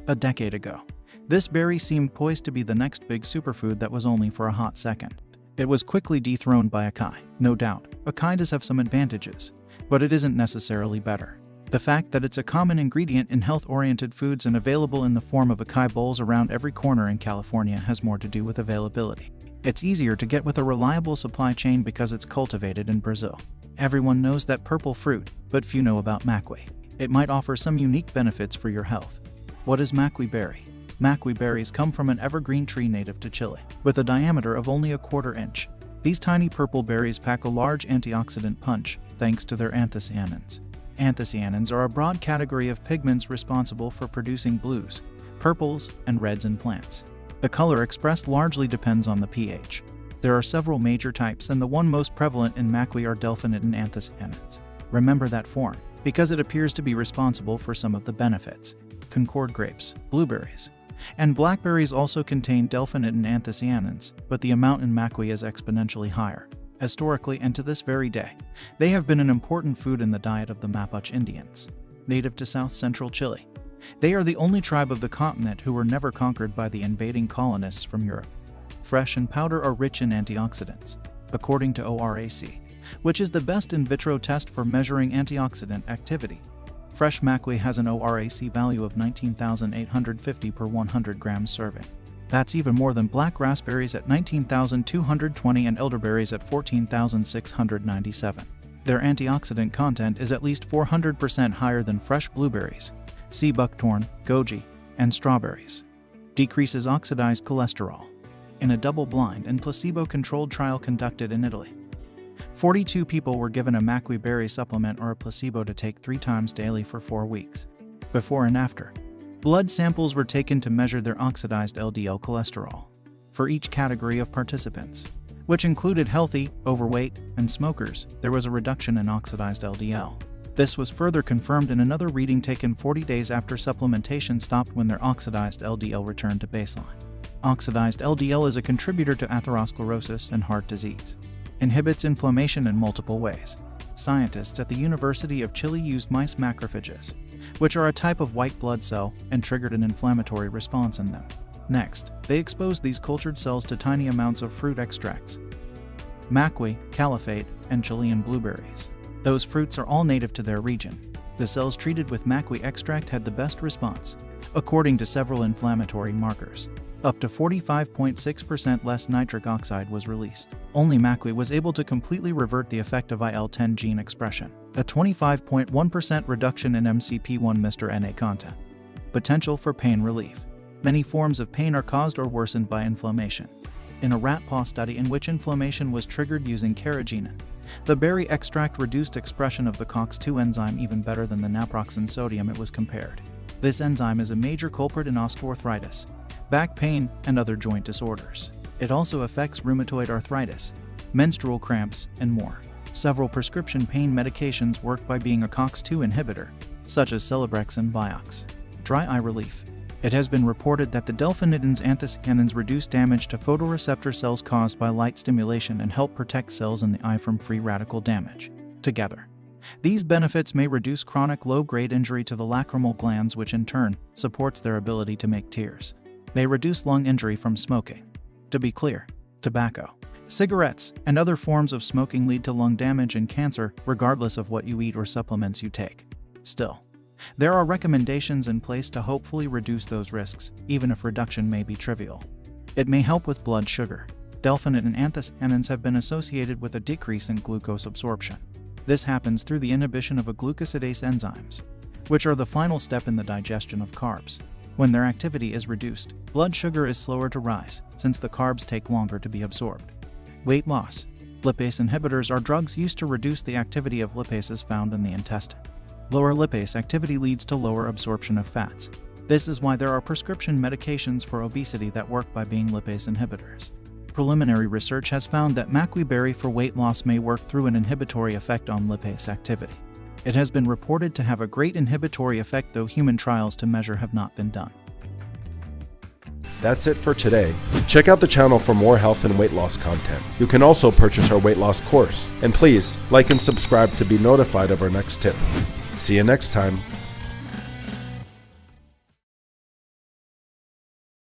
a decade ago. This berry seemed poised to be the next big superfood that was only for a hot second. It was quickly dethroned by acai. No doubt, acai does have some advantages, but it isn't necessarily better. The fact that it's a common ingredient in health-oriented foods and available in the form of acai bowls around every corner in California has more to do with availability. It's easier to get with a reliable supply chain because it's cultivated in Brazil. Everyone knows that purple fruit, but few know about Maqui. It might offer some unique benefits for your health. What is Maqui berry? Maqui berries come from an evergreen tree native to Chile, with a diameter of only a quarter inch. These tiny purple berries pack a large antioxidant punch, thanks to their anthocyanins. Anthocyanins are a broad category of pigments responsible for producing blues, purples, and reds in plants. The color expressed largely depends on the pH. There are several major types, and the one most prevalent in Maqui are delphinidin anthocyanins. Remember that form, because it appears to be responsible for some of the benefits. Concord grapes, blueberries, and blackberries also contain delphinidin anthocyanins, but the amount in Maqui is exponentially higher. Historically and to this very day, they have been an important food in the diet of the Mapuche Indians, native to south-central Chile. They are the only tribe of the continent who were never conquered by the invading colonists from Europe. Fresh and powder are rich in antioxidants, according to ORAC, which is the best in vitro test for measuring antioxidant activity. Fresh Maqui has an ORAC value of 19,850 per 100 grams serving. That's even more than black raspberries at 19,220 and elderberries at 14,697. Their antioxidant content is at least 400% higher than fresh blueberries, sea buckthorn, goji, and strawberries. Decreases oxidized cholesterol. In a double-blind and placebo-controlled trial conducted in Italy, 42 people were given a Maqui berry supplement or a placebo to take 3 times daily for 4 weeks. Before and after, blood samples were taken to measure their oxidized LDL cholesterol. For each category of participants, which included healthy, overweight, and smokers, there was a reduction in oxidized LDL. This was further confirmed in another reading taken 40 days after supplementation stopped when their oxidized LDL returned to baseline. Oxidized LDL is a contributor to atherosclerosis and heart disease. Inhibits inflammation in multiple ways. Scientists at the University of Chile used mice macrophages, which are a type of white blood cell, and triggered an inflammatory response in them. Next, they exposed these cultured cells to tiny amounts of fruit extracts, Maqui, caliphate, and Chilean blueberries. Those fruits are all native to their region. The cells treated with Maqui extract had the best response, according to several inflammatory markers. Up to 45.6% less nitric oxide was released. Only Maqui was able to completely revert the effect of IL-10 gene expression, a 25.1% reduction in MCP1 Mr. Na content. Potential for pain relief. Many forms of pain are caused or worsened by inflammation. In a rat paw study in which inflammation was triggered using carrageenan, the berry extract reduced expression of the COX-2 enzyme even better than the naproxen sodium it was compared. This enzyme is a major culprit in osteoarthritis, back pain, and other joint disorders. It also affects rheumatoid arthritis, menstrual cramps, and more. Several prescription pain medications work by being a COX-2 inhibitor, such as Celebrex and Vioxx. Dry eye relief. It has been reported that the delphinidins anthocyanins reduce damage to photoreceptor cells caused by light stimulation and help protect cells in the eye from free radical damage. Together, these benefits may reduce chronic low-grade injury to the lacrimal glands, which in turn supports their ability to make tears. They reduce lung injury from smoking. To be clear, tobacco, cigarettes, and other forms of smoking lead to lung damage and cancer, regardless of what you eat or supplements you take. Still, there are recommendations in place to hopefully reduce those risks, even if reduction may be trivial. It may help with blood sugar. Delphinidin anthocyanins have been associated with a decrease in glucose absorption. This happens through the inhibition of a glucosidase enzymes, which are the final step in the digestion of carbs. When their activity is reduced, blood sugar is slower to rise, since the carbs take longer to be absorbed. Weight loss. Lipase inhibitors are drugs used to reduce the activity of lipases found in the intestine. Lower lipase activity leads to lower absorption of fats. This is why there are prescription medications for obesity that work by being lipase inhibitors. Preliminary research has found that Maqui berry for weight loss may work through an inhibitory effect on lipase activity. It has been reported to have a great inhibitory effect, though human trials to measure have not been done. That's it for today. Check out the channel for more health and weight loss content. You can also purchase our weight loss course. And please, like and subscribe to be notified of our next tip. See you next time.